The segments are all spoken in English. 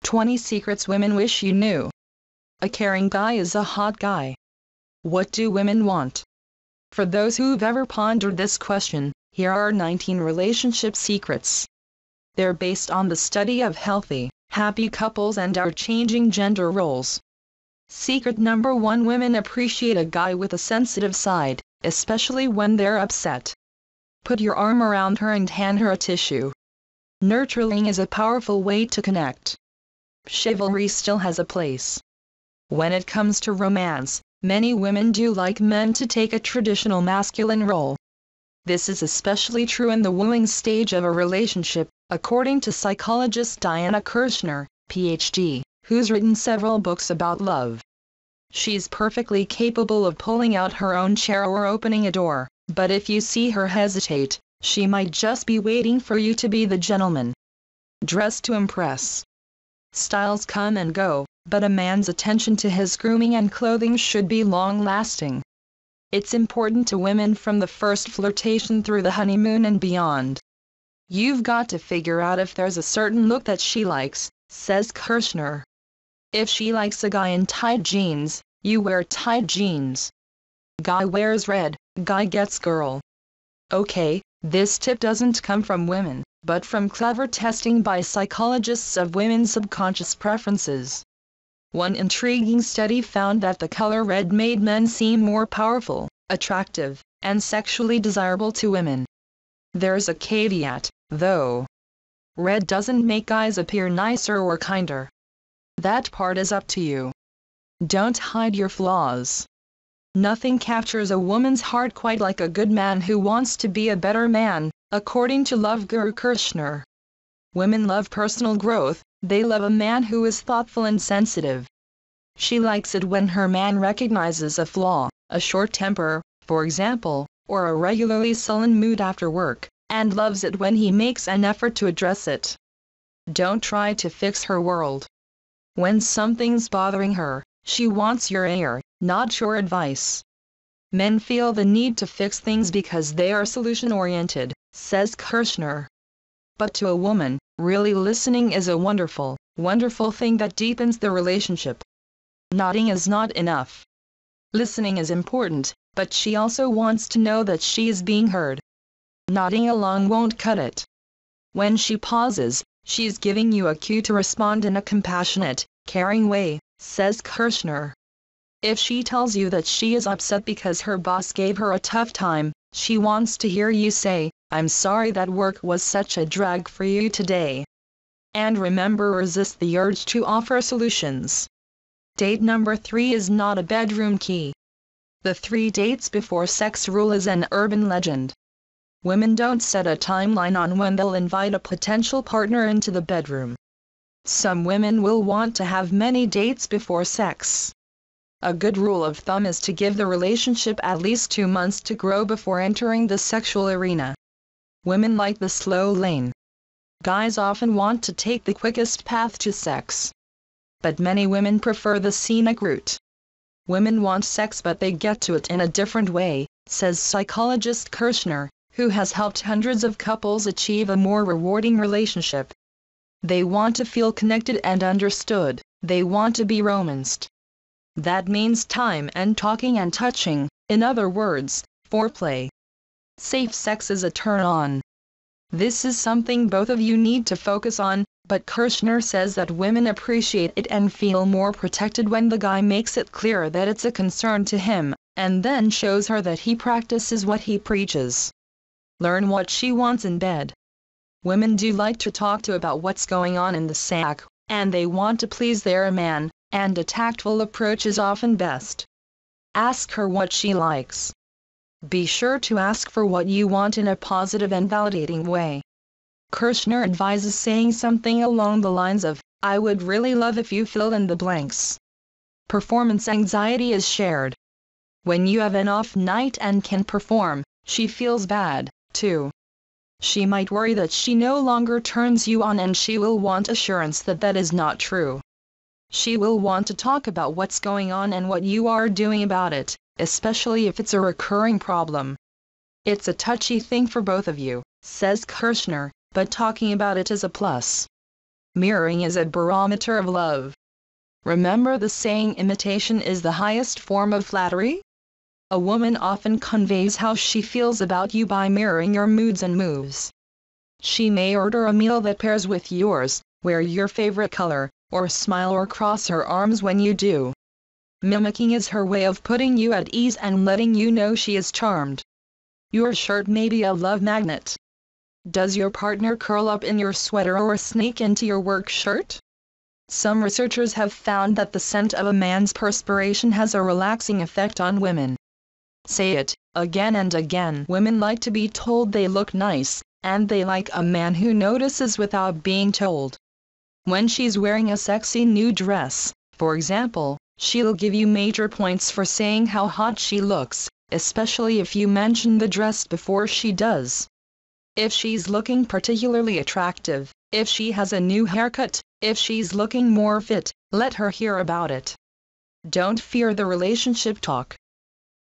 20 Secrets Women Wish You Knew. A caring guy is a hot guy. What do women want? For those who've ever pondered this question, here are 19 relationship secrets. They're based on the study of healthy, happy couples and our changing gender roles. Secret number 1: women appreciate a guy with a sensitive side, especially when they're upset. Put your arm around her and hand her a tissue. Nurturing is a powerful way to connect. Chivalry still has a place. When it comes to romance, many women do like men to take a traditional masculine role. This is especially true in the wooing stage of a relationship, according to psychologist Diana Kirshner, Ph.D., who's written several books about love. She's perfectly capable of pulling out her own chair or opening a door, but if you see her hesitate, she might just be waiting for you to be the gentleman. Dress to impress. Styles come and go, but a man's attention to his grooming and clothing should be long-lasting. It's important to women from the first flirtation through the honeymoon and beyond. You've got to figure out if there's a certain look that she likes, says Kirshner. If she likes a guy in tight jeans, you wear tight jeans. Guy wears red, guy gets girl. Okay, this tip doesn't come from women, but from clever testing by psychologists of women's subconscious preferences. One intriguing study found that the color red made men seem more powerful, attractive, and sexually desirable to women. There's a caveat, though. Red doesn't make guys appear nicer or kinder. That part is up to you. Don't hide your flaws. Nothing captures a woman's heart quite like a good man who wants to be a better man, according to love guru Kirshner. Women love personal growth, they love a man who is thoughtful and sensitive. She likes it when her man recognizes a flaw, a short temper, for example, or a regularly sullen mood after work, and loves it when he makes an effort to address it. Don't try to fix her world. When something's bothering her, she wants your ear, not your advice. Men feel the need to fix things because they are solution-oriented, says Kirshner. But to a woman, really listening is a wonderful, wonderful thing that deepens the relationship. Nodding is not enough. Listening is important, but she also wants to know that she is being heard. Nodding along won't cut it. When she pauses, she's giving you a cue to respond in a compassionate, caring way, says Kirshner. If she tells you that she is upset because her boss gave her a tough time, she wants to hear you say, "I'm sorry that work was such a drag for you today." And remember, resist the urge to offer solutions. Date number 3 is not a bedroom key. The 3 dates before sex rule is an urban legend. Women don't set a timeline on when they'll invite a potential partner into the bedroom. Some women will want to have many dates before sex. A good rule of thumb is to give the relationship at least 2 months to grow before entering the sexual arena. Women like the slow lane. Guys often want to take the quickest path to sex. But many women prefer the scenic route. Women want sex, but they get to it in a different way, says psychologist Kirshner, who has helped hundreds of couples achieve a more rewarding relationship. They want to feel connected and understood, they want to be romanced. That means time and talking and touching, in other words, foreplay. Safe sex is a turn-on. This is something both of you need to focus on, but Kirshner says that women appreciate it and feel more protected when the guy makes it clear that it's a concern to him, and then shows her that he practices what he preaches. Learn what she wants in bed. Women do like to talk to about what's going on in the sack, and they want to please their man, and a tactful approach is often best. Ask her what she likes. Be sure to ask for what you want in a positive and validating way. Kirshner advises saying something along the lines of, "I would really love if you fill in the blanks." Performance anxiety is shared. When you have an off night and can perform, she feels bad, too. She might worry that she no longer turns you on, and she will want assurance that that is not true. She will want to talk about what's going on and what you are doing about it, especially if it's a recurring problem. It's a touchy thing for both of you, says Kirshner, but talking about it is a plus. Mirroring is a barometer of love. Remember the saying, imitation is the highest form of flattery? A woman often conveys how she feels about you by mirroring your moods and moves. She may order a meal that pairs with yours, wear your favorite color, or smile or cross her arms when you do. Mimicking is her way of putting you at ease and letting you know she is charmed. Your shirt may be a love magnet. Does your partner curl up in your sweater or sneak into your work shirt? Some researchers have found that the scent of a man's perspiration has a relaxing effect on women. Say it again and again. Women like to be told they look nice, and they like a man who notices without being told. When she's wearing a sexy new dress, for example, she'll give you major points for saying how hot she looks, especially if you mention the dress before she does. If she's looking particularly attractive, if she has a new haircut, if she's looking more fit, let her hear about it. Don't fear the relationship talk.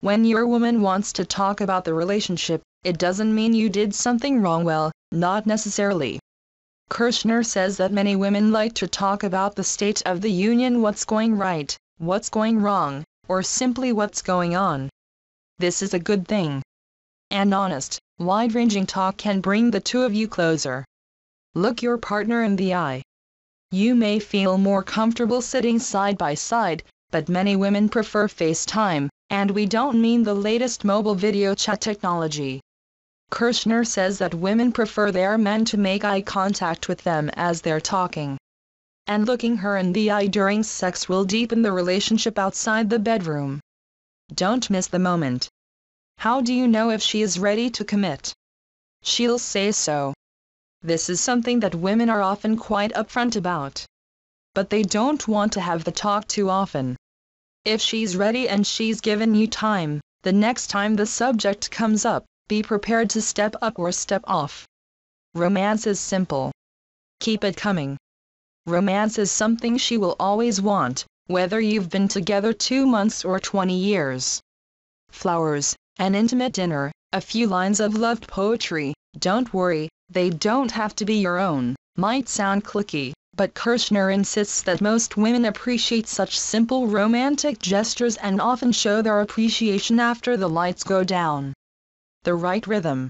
When your woman wants to talk about the relationship, it doesn't mean you did something wrong. Well, not necessarily. Kirshner says that many women like to talk about the state of the union, what's going right, what's going wrong, or simply what's going on. This is a good thing. And honest, wide-ranging talk can bring the two of you closer. Look your partner in the eye. You may feel more comfortable sitting side by side, but many women prefer FaceTime, and we don't mean the latest mobile video chat technology. Kirshner says that women prefer their men to make eye contact with them as they're talking. And looking her in the eye during sex will deepen the relationship outside the bedroom. Don't miss the moment. How do you know if she is ready to commit? She'll say so. This is something that women are often quite upfront about. But they don't want to have the talk too often. If she's ready and she's given you time, the next time the subject comes up, be prepared to step up or step off. Romance is simple. Keep it coming. Romance is something she will always want, whether you've been together 2 months or 20 years. Flowers, an intimate dinner, a few lines of love poetry, don't worry, they don't have to be your own. Might sound cliquey, but Kirshner insists that most women appreciate such simple romantic gestures and often show their appreciation after the lights go down. The right rhythm.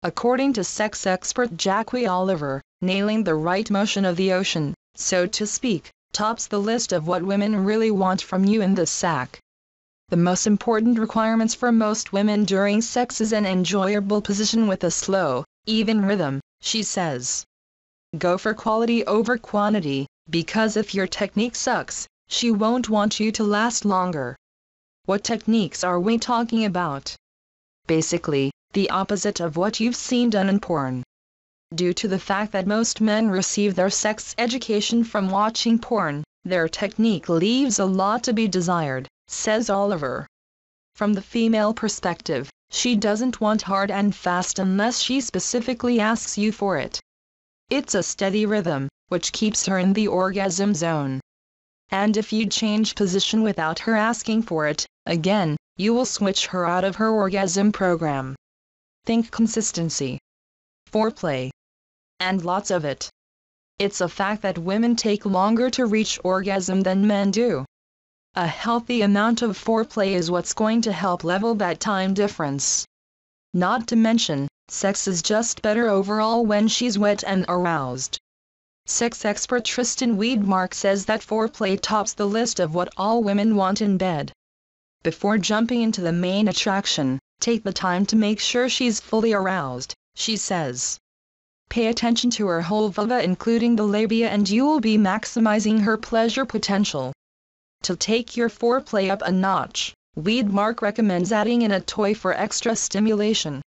According to sex expert Jackie Oliver, nailing the right motion of the ocean, so to speak, tops the list of what women really want from you in the sack. The most important requirements for most women during sex is an enjoyable position with a slow, even rhythm, she says. Go for quality over quantity, because if your technique sucks, she won't want you to last longer. What techniques are we talking about? Basically, the opposite of what you've seen done in porn. Due to the fact that most men receive their sex education from watching porn, their technique leaves a lot to be desired, says Oliver. From the female perspective, she doesn't want hard and fast unless she specifically asks you for it. It's a steady rhythm, which keeps her in the orgasm zone. And if you change position without her asking for it, again, you will switch her out of her orgasm program. Think consistency. Foreplay. And lots of it. It's a fact that women take longer to reach orgasm than men do. A healthy amount of foreplay is what's going to help level that time difference. Not to mention, sex is just better overall when she's wet and aroused. Sex expert Tristan Weidmark says that foreplay tops the list of what all women want in bed. Before jumping into the main attraction, take the time to make sure she's fully aroused, she says. Pay attention to her whole vulva including the labia and you'll be maximizing her pleasure potential. To take your foreplay up a notch, Weidmark recommends adding in a toy for extra stimulation.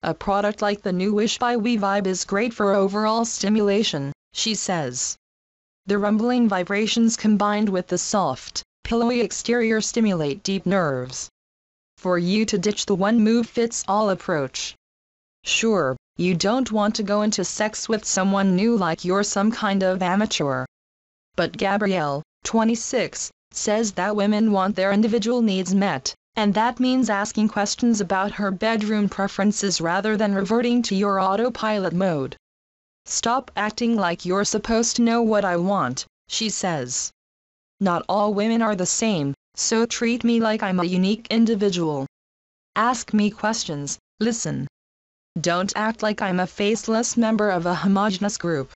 A product like the new Wish by WeVibe is great for overall stimulation, she says. The rumbling vibrations combined with the soft, pillowy exterior stimulate deep nerves. For you to ditch the one-move-fits-all approach. Sure, you don't want to go into sex with someone new like you're some kind of amateur. But Gabrielle, 26, says that women want their individual needs met, and that means asking questions about her bedroom preferences rather than reverting to your autopilot mode. Stop acting like you're supposed to know what I want, she says. Not all women are the same, so treat me like I'm a unique individual. Ask me questions, listen. Don't act like I'm a faceless member of a homogeneous group.